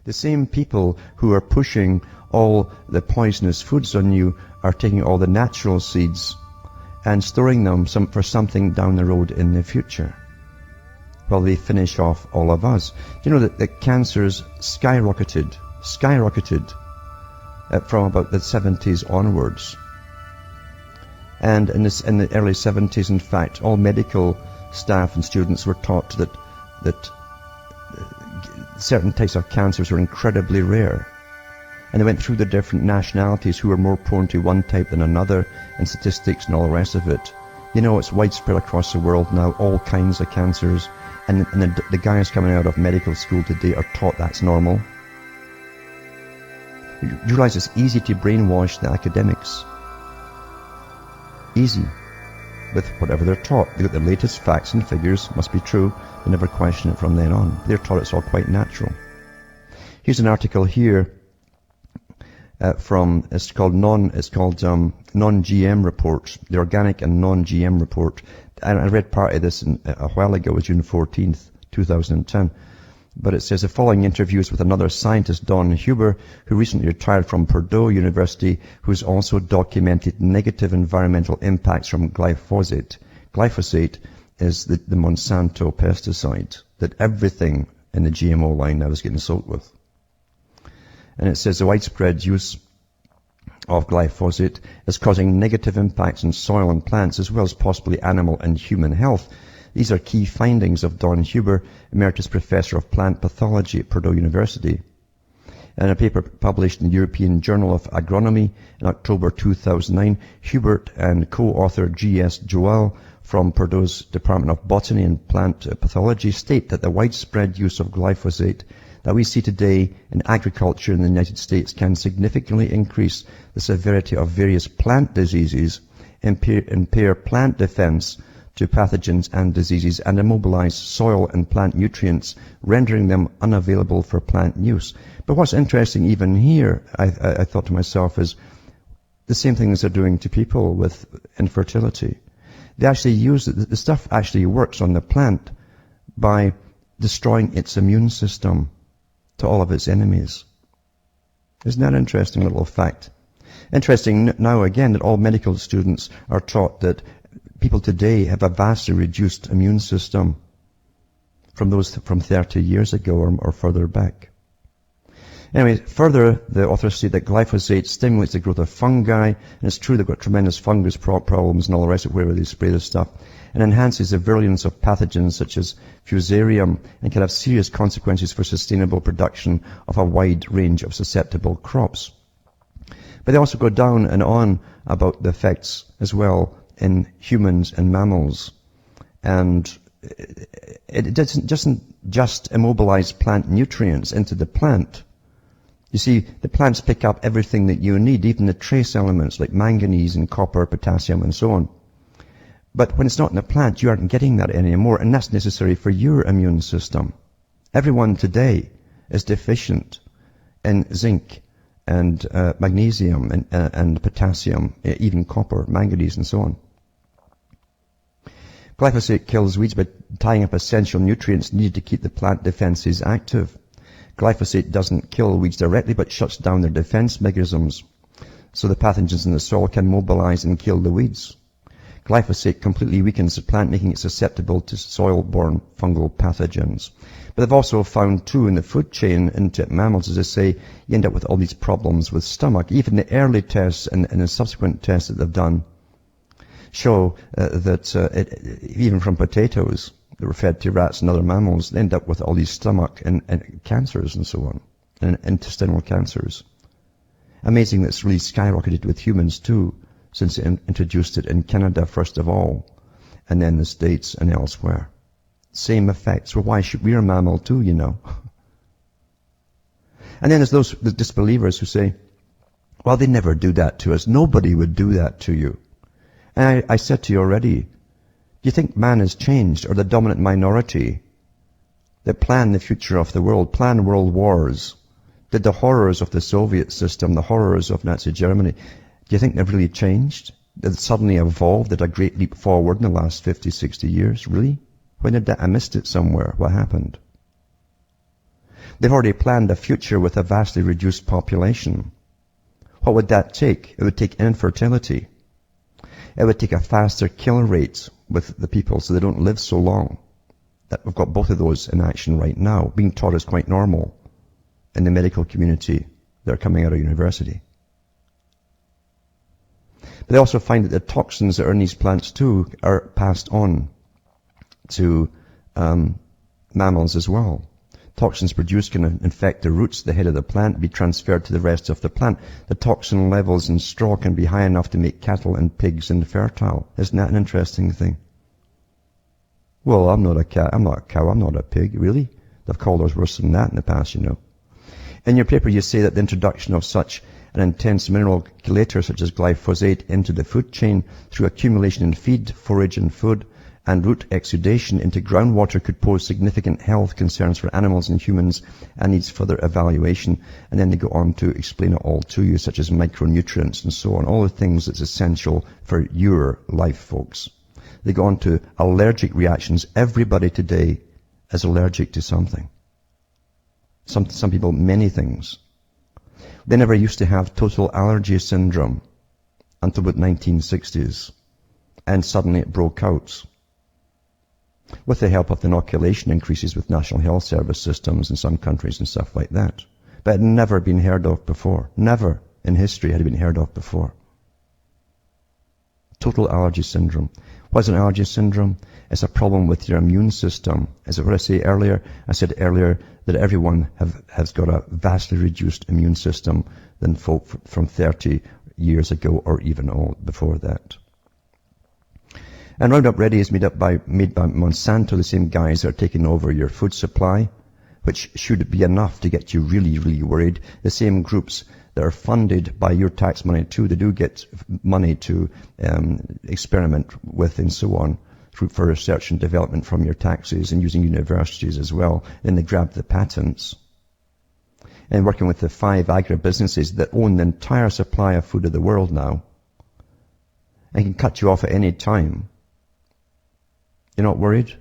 The same people who are pushing all the poisonous foods on you are taking all the natural seeds and storing them for something down the road in the future. Well, they finish off all of us. Do you know that cancers skyrocketed from about the 70s onwards? And in the early 70s, in fact, all medical staff and students were taught that certain types of cancers were incredibly rare. And they went through the different nationalities who were more prone to one type than another, and statistics and all the rest of it. You know, it's widespread across the world now, all kinds of cancers. And the guys coming out of medical school today are taught that's normal. You realize it's easy to brainwash the academics. Easy. With whatever they're taught. They got the latest facts and figures, must be true. They never question it from then on. They're taught it's all quite natural. Here's an article here it's called non-GM report, the organic and non-GM report. I read part of this a while ago, it was June 14th, 2010. But it says the following interviews with another scientist, Don Huber, who recently retired from Purdue University, who's also documented negative environmental impacts from glyphosate. Glyphosate is the Monsanto pesticide that everything in the GMO line now is getting soaked with. And it says the widespread use of glyphosate is causing negative impacts on soil and plants, as well as possibly animal and human health. These are key findings of Don Huber, Emeritus Professor of Plant Pathology at Purdue University. In a paper published in the European Journal of Agronomy in October 2009, Hubert and co-author G.S. Joel from Purdue's Department of Botany and Plant Pathology state that the widespread use of glyphosate that we see today in agriculture in the United States can significantly increase the severity of various plant diseases, impair plant defense to pathogens and diseases, and immobilize soil and plant nutrients, rendering them unavailable for plant use. But what's interesting even here, I thought to myself, is the same things they're doing to people with infertility. They actually use the stuff actually works on the plant by destroying its immune system to all of its enemies. Isn't that an interesting little fact? Interesting now again that all medical students are taught that people today have a vastly reduced immune system from those from 30 years ago or further back. Anyway, further, the authors say that glyphosate stimulates the growth of fungi, and it's true they've got tremendous fungus problems and all the rest of wherever they spray this stuff, and enhances the virulence of pathogens such as fusarium, and can have serious consequences for sustainable production of a wide range of susceptible crops. But they also go down and on about the effects as well in humans and mammals. And it doesn't just immobilize plant nutrients into the plant. You see, the plants pick up everything that you need, even the trace elements like manganese and copper, potassium, and so on. But when it's not in the plant, you aren't getting that anymore, and that's necessary for your immune system. Everyone today is deficient in zinc and magnesium and potassium, even copper, manganese, and so on. Glyphosate kills weeds by tying up essential nutrients needed to keep the plant defenses active. Glyphosate doesn't kill weeds directly, but shuts down their defense mechanisms, so the pathogens in the soil can mobilize and kill the weeds. Glyphosate completely weakens the plant, making it susceptible to soil-borne fungal pathogens. But they've also found, too, in the food chain into mammals, as I say, you end up with all these problems with stomach. Even the early tests and the subsequent tests that they've done show that even from potatoes that were fed to rats and other mammals, they end up with all these stomach and cancers and so on, and intestinal cancers. Amazing that it's really skyrocketed with humans, too, since they introduced it in Canada first of all, and then the States and elsewhere. Same effects. Well, why should we? We're a mammal too, you know. And then there's those the disbelievers who say, well, they never do that to us. Nobody would do that to you. And I said to you already, do you think man has changed, or the dominant minority that plan the future of the world, plan world wars, did the horrors of the Soviet system, the horrors of Nazi Germany, do you think they've really changed? They've suddenly evolved at a great leap forward in the last 50, 60 years? Really? When did that? I missed it somewhere. What happened? They've already planned a future with a vastly reduced population. What would that take? It would take infertility. It would take a faster kill rate with the people so they don't live so long. That we've got both of those in action right now, being taught is quite normal in the medical community that are coming out of university. But they also find that the toxins that are in these plants too are passed on to mammals as well. Toxins produced can infect the roots, the head of the plant, be transferred to the rest of the plant. The toxin levels in straw can be high enough to make cattle and pigs infertile. Isn't that an interesting thing? Well, I'm not a cow, I'm not a pig. Really? They've called us worse than that in the past, you know. In your paper you say that the introduction of such an intense mineral chelator such as glyphosate into the food chain through accumulation in feed, forage and food, and root exudation into groundwater could pose significant health concerns for animals and humans and needs further evaluation. And then they go on to explain it all to you, such as micronutrients and so on, all the things that's essential for your life, folks. They go on to allergic reactions. Everybody today is allergic to something. Some people, many things. They never used to have total allergy syndrome until the 1960s. And suddenly it broke out. With the help of inoculation increases with National Health Service systems in some countries and stuff like that. But it had never been heard of before. Never in history had it been heard of before. Total allergy syndrome. What is an allergy syndrome? It's a problem with your immune system. As what I said earlier that everyone has got a vastly reduced immune system than folk from 30 years ago or even before that. And Roundup Ready is made by Monsanto, the same guys that are taking over your food supply, which should be enough to get you really, really worried. The same groups that are funded by your tax money too, they do get money to experiment with and so on for research and development from your taxes and using universities as well. Then they grab the patents. And working with the 5 agribusinesses that own the entire supply of food of the world now and can cut you off at any time. You're not worried?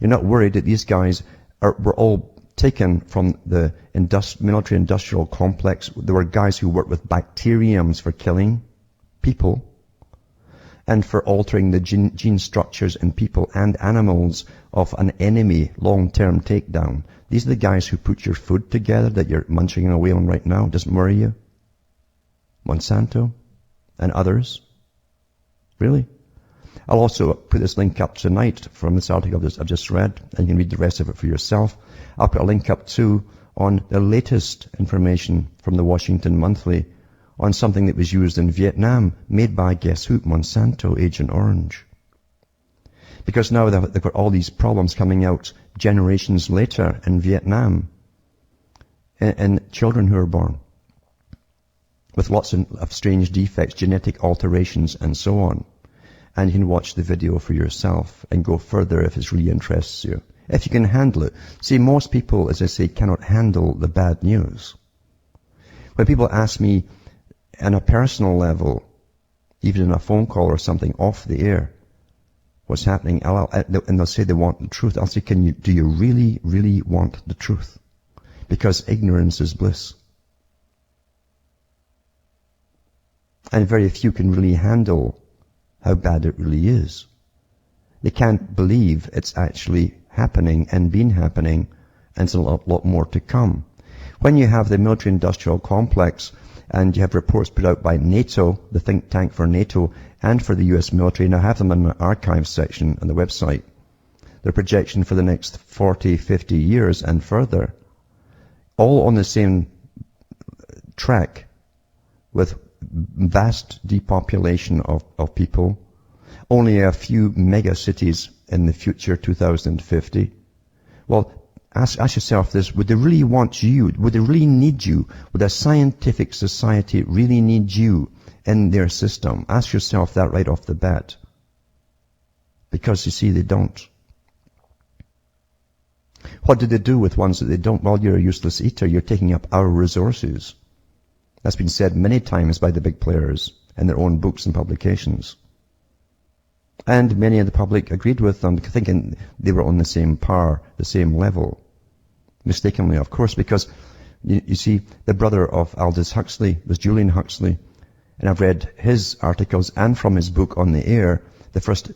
You're not worried that these guys were all taken from the military-industrial complex. There were guys who worked with bacteriums for killing people and for altering the gene structures in people and animals of an enemy long-term takedown. These are the guys who put your food together that you're munching away on right now. Doesn't worry you? Monsanto and others? Really? I'll also put this link up tonight from this article I've just read, and you can read the rest of it for yourself. I'll put a link up too on the latest information from the Washington Monthly on something that was used in Vietnam, made by, guess who, Monsanto, Agent Orange. Because now they've got all these problems coming out generations later in Vietnam, and children who are born with lots of strange defects, genetic alterations, and so on. And you can watch the video for yourself and go further if it really interests you. If you can handle it. See, most people, as I say, cannot handle the bad news. When people ask me on a personal level, even in a phone call or something off the air, what's happening, and they'll say they want the truth. I'll say, do you really, really want the truth? Because ignorance is bliss. And very few can really handle how bad it really is. They can't believe it's actually happening and been happening, and it's a lot more to come. When you have the military-industrial complex, and you have reports put out by NATO, the think tank for NATO, and for the US military, and I have them in the archives section on the website, their projection for the next 40, 50 years and further, all on the same track with vast depopulation of people, only a few mega cities in the future, 2050. Well, ask yourself this, would they really want you? Would they really need you? Would a scientific society really need you in their system? Ask yourself that right off the bat. Because you see, they don't. What do they do with ones that they don't? Well, you're a useless eater. You're taking up our resources. That's been said many times by the big players in their own books and publications. And many of the public agreed with them, thinking they were on the same par, the same level. Mistakenly, of course, because you see, the brother of Aldous Huxley was Julian Huxley. And I've read his articles and from his book On the Air, the first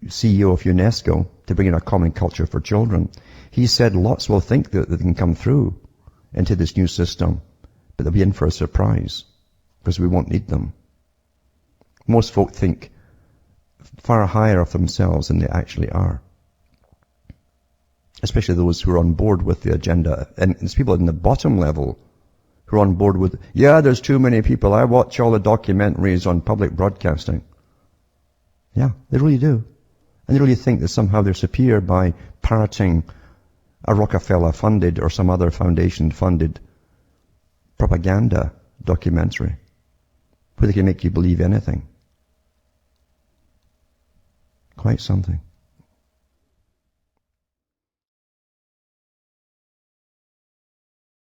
CEO of UNESCO to bring in a common culture for children. He said lots will think that they can come through into this new system, but they'll be in for a surprise because we won't need them. Most folk think far higher of themselves than they actually are. Especially those who are on board with the agenda. And it's people in the bottom level who are on board with, yeah, there's too many people. I watch all the documentaries on public broadcasting. Yeah, they really do. And they really think that somehow they're superior by parroting a Rockefeller-funded or some other foundation-funded propaganda documentary where they can make you believe anything. Quite something.